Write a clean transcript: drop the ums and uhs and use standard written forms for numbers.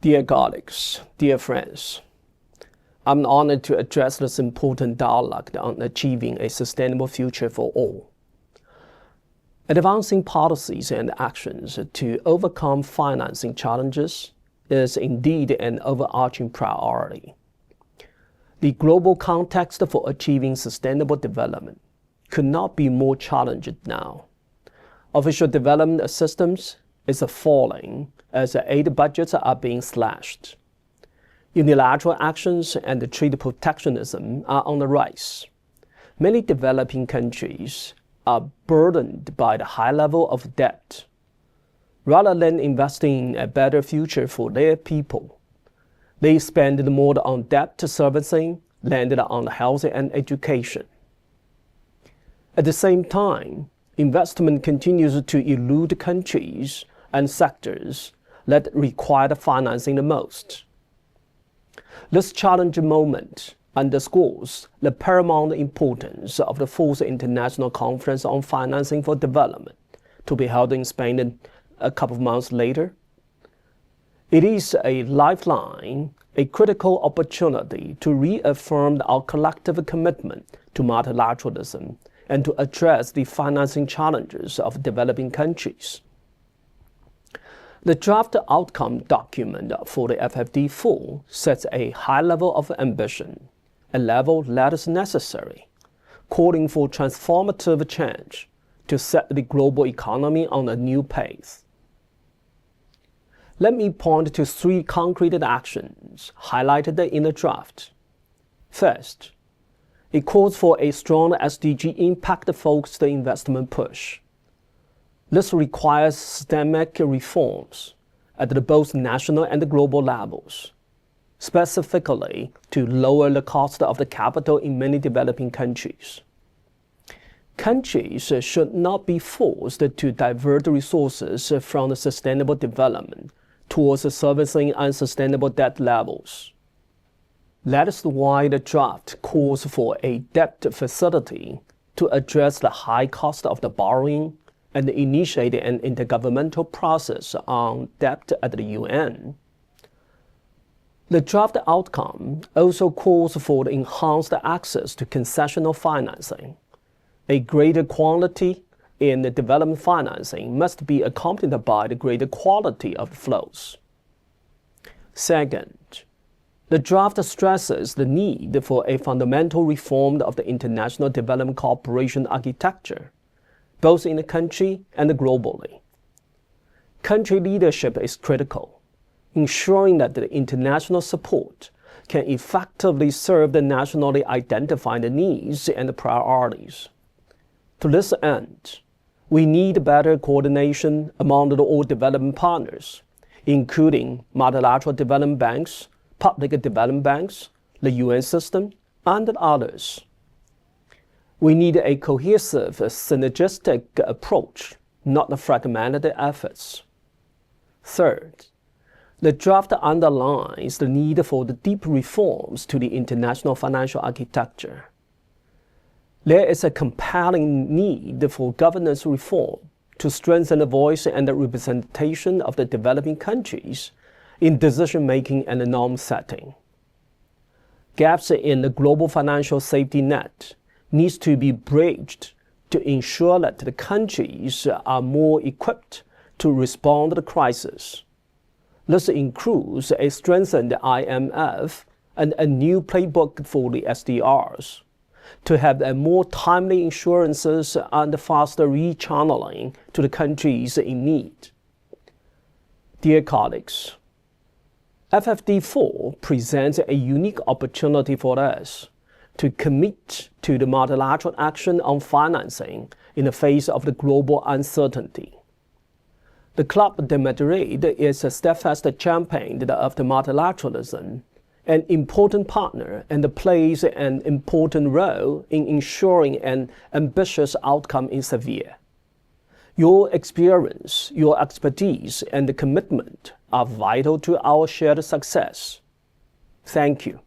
Dear colleagues, dear friends, I'm honored to address this important dialogue on achieving a sustainable future for all. Advancing policies and actions to overcome financing challenges is indeed an overarching priority. The global context for achieving sustainable development could not be more challenging now. Official development assistance is falling as aid budgets are being slashed. Unilateral actions and trade protectionism are on the rise. Many developing countries are burdened by the high level of debt. Rather than investing in a better future for their people, they spend more on debt servicing than on health and education. At the same time, investment continues to elude countries and sectors that require the financing the most. This challenging moment underscores the paramount importance of the fourth International Conference on Financing for Development, to be held in Spain a couple of months later. It is a lifeline, a critical opportunity to reaffirm our collective commitment to multilateralism and to address the financing challenges of developing countries. The draft outcome document for the FFD4 sets a high level of ambition, a level that is necessary, calling for transformative change to set the global economy on a new pace. Let me point to three concrete actions highlighted in the draft. First, it calls for a strong SDG impact-focused investment push. This requires systemic reforms at both national and global levels, specifically to lower the cost of the capital in many developing countries. Countries should not be forced to divert resources from the sustainable development towards servicing unsustainable debt levels. That is why the draft calls for a debt facility to address the high cost of the borrowing and initiate an intergovernmental process on debt at the UN. The draft outcome also calls for enhanced access to concessional financing. A greater quantity in the development financing must be accompanied by the greater quality of flows. Second, the draft stresses the need for a fundamental reform of the international development cooperation architecture, both in the country and globally. Country leadership is critical, ensuring that the international support can effectively serve the nationally identified needs and priorities. To this end, we need better coordination among all development partners, including multilateral development banks, public development banks, the UN system, and others. We need a cohesive, synergistic approach, not fragmented efforts. Third, the draft underlines the need for the deep reforms to the international financial architecture. There is a compelling need for governance reform to strengthen the voice and the representation of the developing countries in decision-making and norm setting. Gaps in the global financial safety net needs to be bridged to ensure that the countries are more equipped to respond to the crisis. This includes a strengthened IMF and a new playbook for the SDRs, to have a more timely insurances and faster rechanneling to the countries in need. Dear colleagues, FFD4 presents a unique opportunity for us to commit to the multilateral action on financing in the face of the global uncertainty. The Club de Madrid is a steadfast champion of the multilateralism, an important partner, and plays an important role in ensuring an ambitious outcome in Seville. Your experience, your expertise, and commitment are vital to our shared success. Thank you.